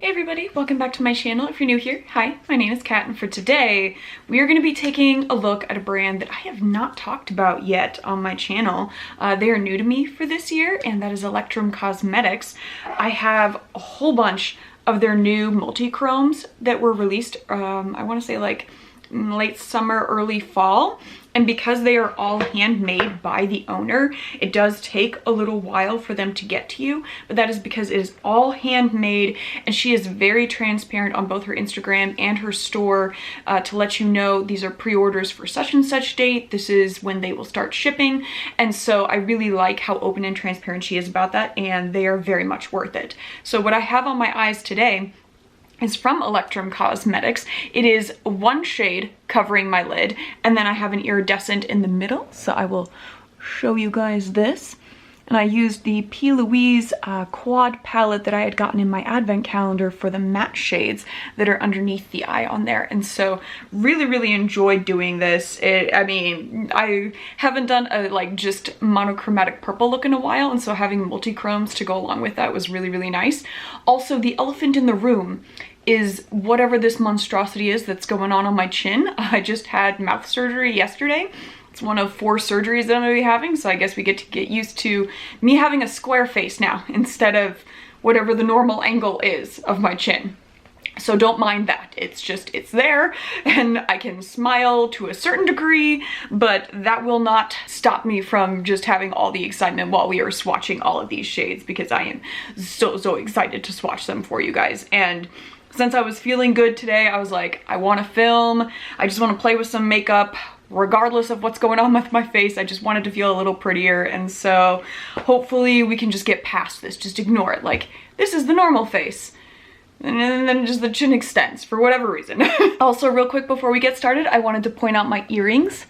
Hey everybody, welcome back to my channel. If you're new here, hi, my name is Kat, and for today, we are going to be taking a look at a brand that I have not talked about yet on my channel. They are new to me for this year, and that is Electrum Cosmetics. I have a whole bunch of their new multichromes that were released, I want to say like late summer, early fall. And because they are all handmade by the owner, it does take a little while for them to get to you, but that is because it is all handmade, and she is very transparent on both her Instagram and her store to let you know these are pre-orders for such and such date. This is when they will start shipping. And so I really like how open and transparent she is about that, and they are very much worth it. So what I have on my eyes today is from Electrum Cosmetics. It is one shade covering my lid, and then I have an iridescent in the middle. So I will show you guys this. And I used the P. Louise quad palette that I had gotten in my advent calendar for the matte shades that are underneath the eye on there. And so really enjoyed doing this. I mean, I haven't done a like just monochromatic purple look in a while, and so having multi-chromes to go along with that was really nice. Also, the elephant in the room is whatever this monstrosity is that's going on my chin. I just had mouth surgery yesterday. It's one of 4 surgeries that I'm gonna be having, so I guess we get to get used to me having a square face now instead of whatever the normal angle is of my chin. So don't mind that. It's just, it's there, and I can smile to a certain degree, but that will not stop me from just having all the excitement while we are swatching all of these shades, because I am so excited to swatch them for you guys. And since I was feeling good today, I was like, I want to film. I just want to play with some makeup, regardless of what's going on with my face. I just wanted to feel a little prettier, and so hopefully we can just get past this. Just ignore it. Like, this is the normal face. And then just the chin extends for whatever reason. Also, real quick before we get started, I wanted to point out my earrings.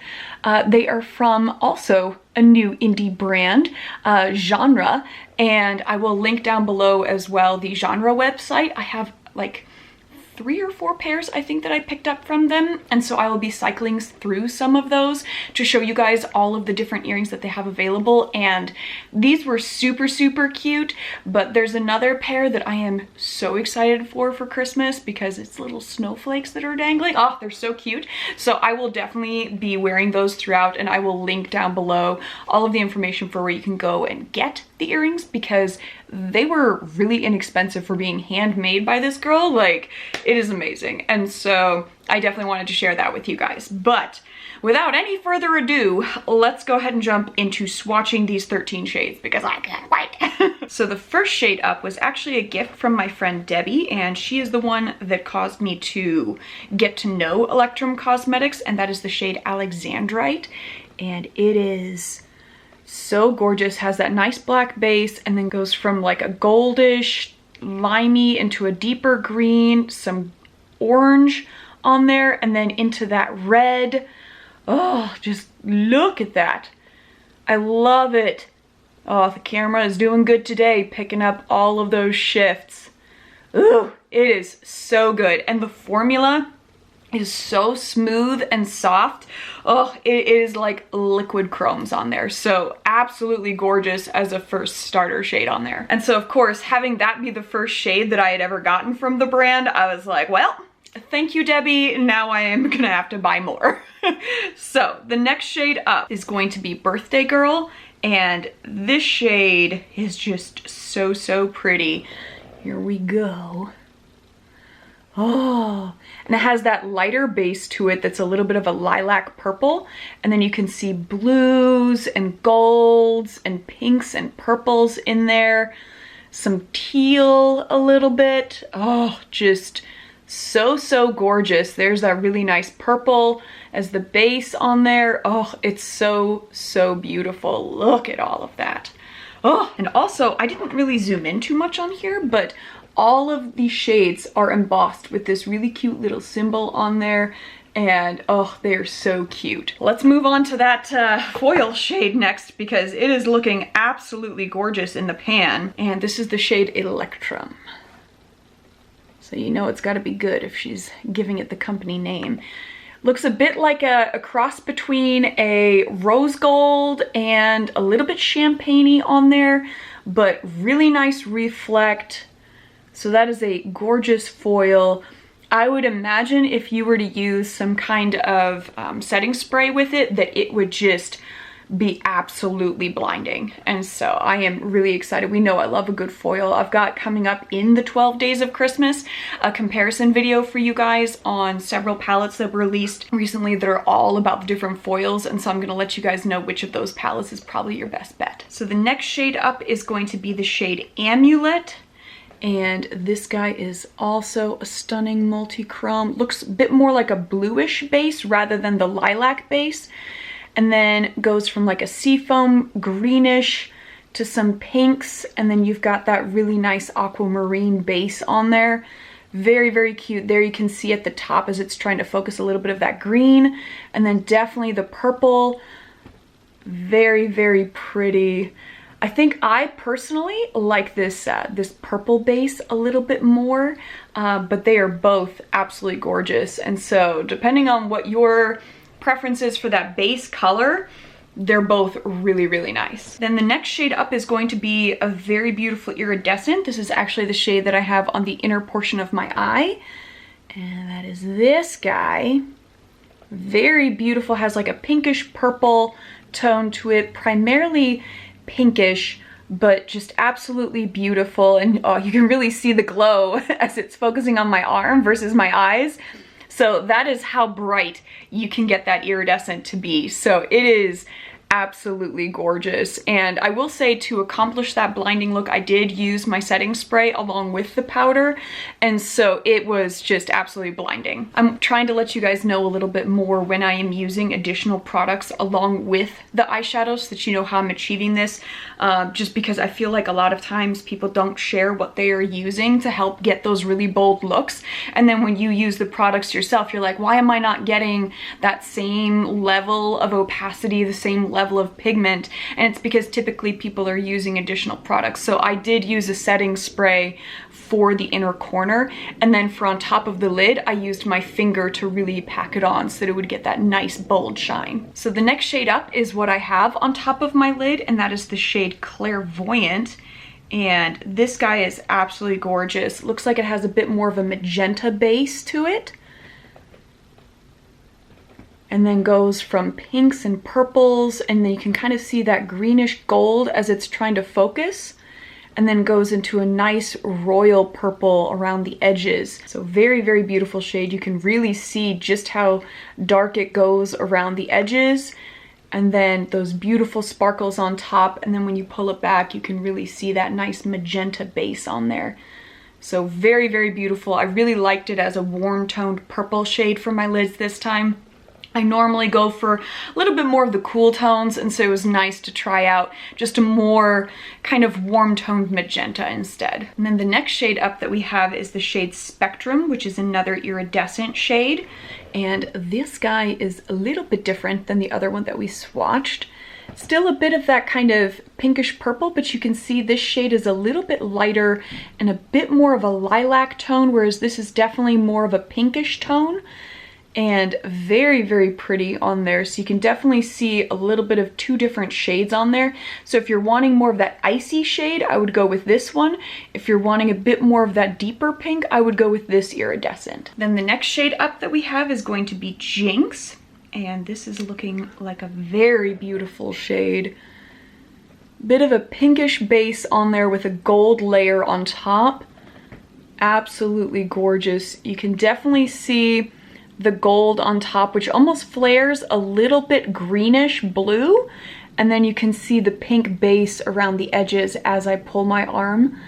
They are from also a new indie brand, Genre, and I will link down below as well the Genre website. I have like 3 or 4 pairs I think that I picked up from them, and so I will be cycling through some of those to show you guys all of the different earrings that they have available. And these were super cute, but there's another pair that I am so excited for Christmas because it's little snowflakes that are dangling. Oh, they're so cute. So I will definitely be wearing those throughout, and I will link down below all of the information for where you can go and get the earrings, because they were really inexpensive for being handmade by this girl. Like, it is amazing. And so I definitely wanted to share that with you guys. But without any further ado, let's go ahead and jump into swatching these 13 shades, because I can't wait. So the first shade up was actually a gift from my friend Debbie, and she is the one that caused me to get to know Electrum Cosmetics, and that is the shade Alexandrite. And it is so gorgeous. Has that nice black base, and then goes from like a goldish limey into a deeper green, some orange on there, and then into that red. Oh, just look at that. I love it. Oh, the camera is doing good today, picking up all of those shifts. Ooh, it is so good. And the formula is so smooth and soft. Oh, it is like liquid chromes on there. So absolutely gorgeous as a first starter shade on there. And so of course, having that be the first shade that I had ever gotten from the brand, I was like, well, thank you, Debbie. Now I am gonna have to buy more. So the next shade up is going to be Birthday Girl. And this shade is just so pretty. Here we go. Oh, and it has that lighter base to it that's a little bit of a lilac purple, and then you can see blues and golds and pinks and purples in there, some teal a little bit. Oh, just so gorgeous. There's that really nice purple as the base on there. Oh, it's so beautiful. Look at all of that. Oh, and also I didn't really zoom in too much on here, but all of these shades are embossed with this really cute little symbol on there, and oh, they're so cute. Let's move on to that foil shade next, because it is looking absolutely gorgeous in the pan. And this is the shade Electrum. So you know it's got to be good if she's giving it the company name. Looks a bit like a cross between a rose gold and a little bit champagne-y on there, but really nice reflect. So that is a gorgeous foil. I would imagine if you were to use some kind of setting spray with it, that it would just be absolutely blinding. And so I am really excited. We know I love a good foil. I've got coming up in the 12 days of Christmas a comparison video for you guys on several palettes that were released recently that are all about the different foils, and so I'm gonna let you guys know which of those palettes is probably your best bet. So the next shade up is going to be the shade Amulet. And this guy is also a stunning multi-chrome. Looks a bit more like a bluish base rather than the lilac base. And then goes from like a seafoam greenish to some pinks. And then you've got that really nice aquamarine base on there. Very, very cute. There you can see at the top as it's trying to focus a little bit of that green. And then definitely the purple. Very, very pretty. I think I personally like this this purple base a little bit more, but they are both absolutely gorgeous. And so depending on what your preference is for that base color, they're both really, really nice. Then the next shade up is going to be a very beautiful iridescent. This is actually the shade that I have on the inner portion of my eye. And that is this guy. Very beautiful, has like a pinkish purple tone to it, primarily pinkish, but just absolutely beautiful. And oh, you can really see the glow as it's focusing on my arm versus my eyes. So that is how bright you can get that iridescent to be. So it is absolutely gorgeous. And I will say, to accomplish that blinding look, I did use my setting spray along with the powder, and so it was just absolutely blinding. I'm trying to let you guys know a little bit more when I am using additional products along with the eyeshadow, so that you know how I'm achieving this, just because I feel like a lot of times people don't share what they are using to help get those really bold looks, and then when you use the products yourself, you're like, why am I not getting that same level of opacity, the same level of pigment? And it's because typically people are using additional products. So I did use a setting spray for the inner corner, and then for on top of the lid, I used my finger to really pack it on so that it would get that nice bold shine. So the next shade up is what I have on top of my lid, and that is the shade Clairvoyant. And this guy is absolutely gorgeous. Looks like it has a bit more of a magenta base to it, and then goes from pinks and purples, and then you can kind of see that greenish gold as it's trying to focus, and then goes into a nice royal purple around the edges. So very, very beautiful shade. You can really see just how dark it goes around the edges, and then those beautiful sparkles on top, and then when you pull it back, you can really see that nice magenta base on there. So very, very beautiful. I really liked it as a warm toned purple shade for my lids this time. I normally go for a little bit more of the cool tones, and so it was nice to try out just a more kind of warm toned magenta instead. And then the next shade up that we have is the shade Spectrum, which is another iridescent shade. And this guy is a little bit different than the other one that we swatched. Still a bit of that kind of pinkish purple, but you can see this shade is a little bit lighter and a bit more of a lilac tone, whereas this is definitely more of a pinkish tone. And very, very pretty on there. So you can definitely see a little bit of two different shades on there. So if you're wanting more of that icy shade, I would go with this one. If you're wanting a bit more of that deeper pink, I would go with this iridescent. Then the next shade up that we have is going to be Jinx. And this is looking like a very beautiful shade. Bit of a pinkish base on there with a gold layer on top. Absolutely gorgeous. You can definitely see the gold on top, which almost flares a little bit greenish blue, and then you can see the pink base around the edges as I pull my arm.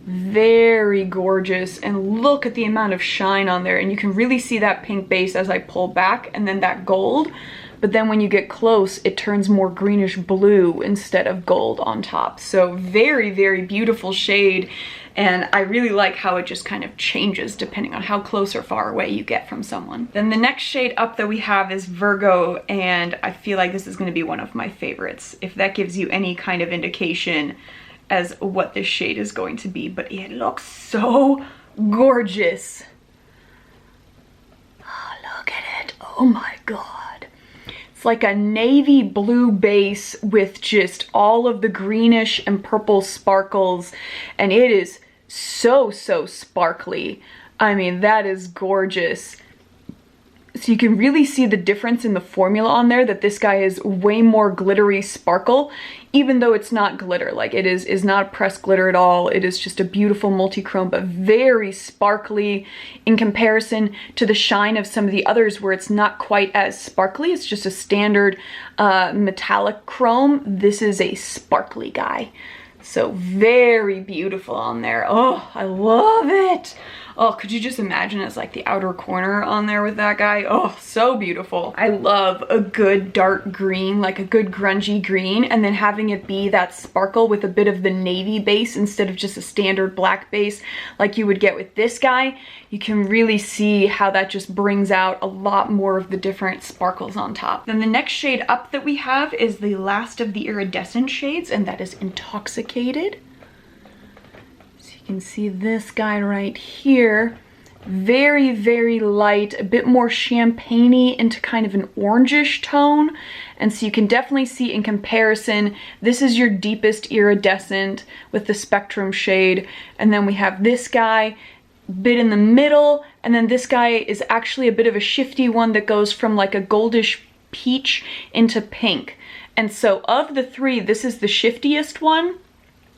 Very gorgeous, and look at the amount of shine on there, and you can really see that pink base as I pull back, and then that gold, but then when you get close it turns more greenish blue instead of gold on top. So very, very beautiful shade. And I really like how it just kind of changes depending on how close or far away you get from someone. Then the next shade up that we have is Virgo, and I feel like this is going to be one of my favorites, if that gives you any kind of indication as what this shade is going to be. But it looks so gorgeous. Oh, look at it. Oh my god. It's like a navy blue base with just all of the greenish and purple sparkles, and it is so sparkly. I mean, that is gorgeous. So you can really see the difference in the formula on there, that this guy is way more glittery sparkle, even though it's not glitter. Like, it is not pressed glitter at all. It is just a beautiful multi-chrome, but very sparkly in comparison to the shine of some of the others where it's not quite as sparkly. It's just a standard metallic chrome. This is a sparkly guy. So very beautiful on there. Oh, I love it. Oh, could you just imagine it's like the outer corner on there with that guy? Oh, so beautiful. I love a good dark green, like a good grungy green, and then having it be that sparkle with a bit of the navy base instead of just a standard black base like you would get with this guy. You can really see how that just brings out a lot more of the different sparkles on top. Then the next shade up that we have is the last of the iridescent shades, and that is Intoxicated. You can see this guy right here, very light, a bit more champagne-y into kind of an orangish tone. And so you can definitely see in comparison, this is your deepest iridescent with the spectrum shade, and then we have this guy bit in the middle, and then this guy is actually a bit of a shifty one that goes from like a goldish peach into pink. And so of the three, this is the shiftiest one,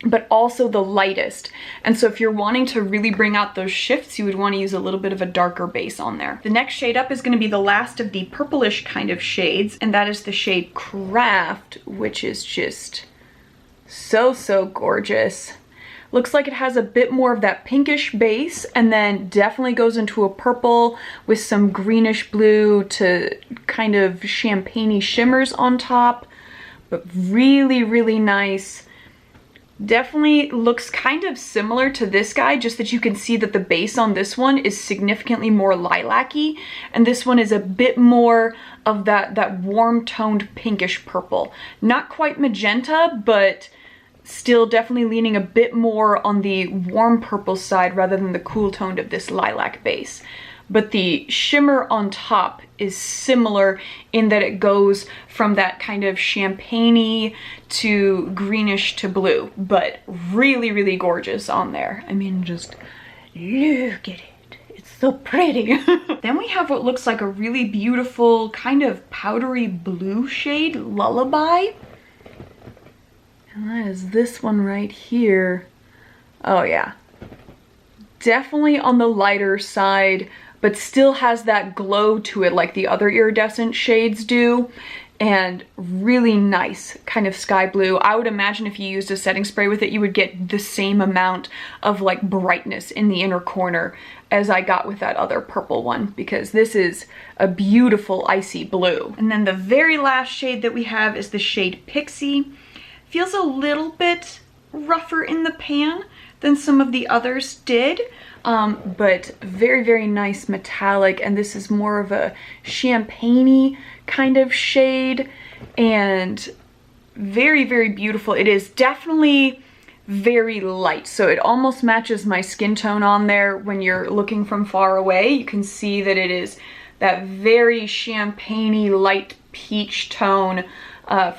but also the lightest. And so if you're wanting to really bring out those shifts, you would want to use a little bit of a darker base on there. The next shade up is going to be the last of the purplish kind of shades, and that is the shade Craft, which is just so gorgeous. Looks like it has a bit more of that pinkish base, and then definitely goes into a purple with some greenish blue to kind of champagne-y shimmers on top, but really nice. Definitely looks kind of similar to this guy, just that you can see that the base on this one is significantly more lilac-y, and this one is a bit more of that warm toned pinkish purple. Not quite magenta, but still definitely leaning a bit more on the warm purple side rather than the cool toned of this lilac base. But the shimmer on top is similar in that it goes from that kind of champagne-y to greenish to blue, but really gorgeous on there. I mean, just look at it. It's so pretty. Then we have what looks like a really beautiful kind of powdery blue shade, Lullaby. And that is this one right here. Oh yeah. Definitely on the lighter side, but still has that glow to it like the other iridescent shades do, and really nice kind of sky blue. I would imagine if you used a setting spray with it, you would get the same amount of like brightness in the inner corner as I got with that other purple one, because this is a beautiful icy blue. And then the very last shade that we have is the shade Pixie. Feels a little bit rougher in the pan than some of the others did, but very nice metallic, and this is more of a champagne-y kind of shade, and very beautiful. It is definitely very light, so it almost matches my skin tone on there. When you're looking from far away, you can see that it is that very champagne-y light peach tone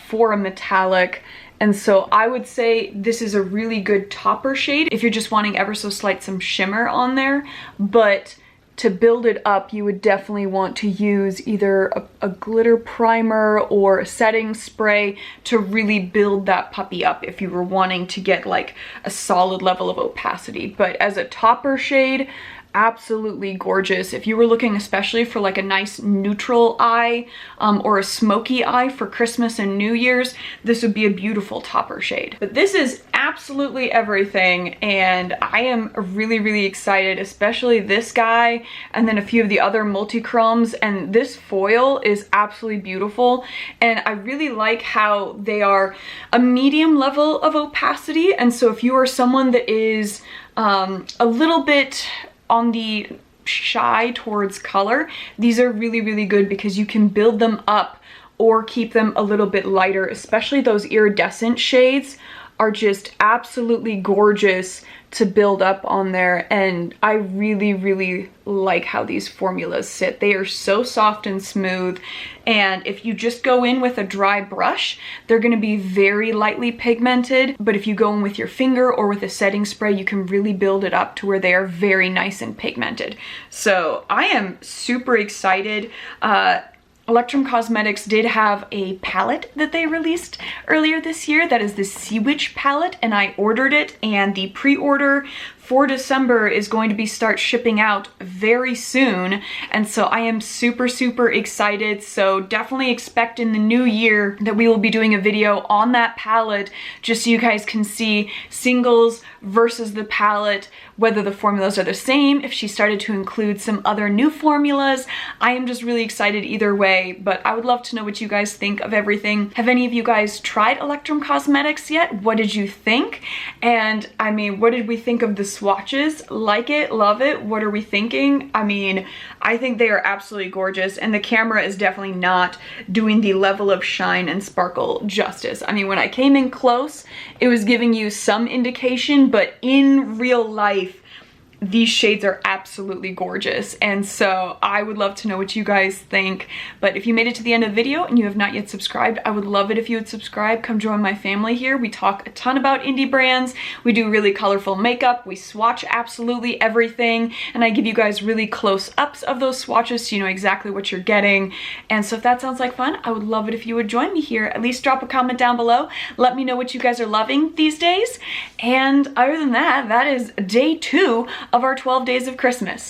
for a metallic. And so I would say this is a really good topper shade if you're just wanting ever so slight some shimmer on there. But to build it up, you would definitely want to use either a glitter primer or a setting spray to really build that puppy up if you were wanting to get like a solid level of opacity. But as a topper shade, absolutely gorgeous. If you were looking especially for like a nice neutral eye or a smoky eye for Christmas and New Year's, this would be a beautiful topper shade. But this is absolutely everything, and I am really excited, especially this guy and then a few of the other multi-chromes. And this foil is absolutely beautiful, and I really like how they are a medium level of opacity. And so if you are someone that is a little bit on the shy towards color, these are really good because you can build them up or keep them a little bit lighter. Especially those iridescent shades are just absolutely gorgeous to build up on there, and I really like how these formulas sit. They are so soft and smooth, and if you just go in with a dry brush, they're going to be very lightly pigmented, but if you go in with your finger or with a setting spray, you can really build it up to where they are very nice and pigmented. So I am super excited. Electrum Cosmetics did have a palette that they released earlier this year. That is the Sea Witch palette, and I ordered it, and the pre-order for December is going to be start shipping out very soon, and so I am super excited. So definitely expect in the new year that we will be doing a video on that palette, just so you guys can see singles versus the palette, whether the formulas are the same, if she started to include some other new formulas. I am just really excited either way, but I would love to know what you guys think of everything. Have any of you guys tried Electrum Cosmetics yet? What did you think? And I mean, what did we think of the swatches? Like it? Love it? What are we thinking? I mean, I think they are absolutely gorgeous, and the camera is definitely not doing the level of shine and sparkle justice. I mean, when I came in close, it was giving you some indication, but in real life, these shades are absolutely gorgeous, and so I would love to know what you guys think. But if you made it to the end of the video and you have not yet subscribed, I would love it if you would subscribe. Come join my family here. We talk a ton about indie brands, we do really colorful makeup, we swatch absolutely everything, and I give you guys really close-ups of those swatches so you know exactly what you're getting. And so if that sounds like fun, I would love it if you would join me here. At least drop a comment down below. Let me know what you guys are loving these days. And other than that, that is day 2 of our 12 days of Christmas.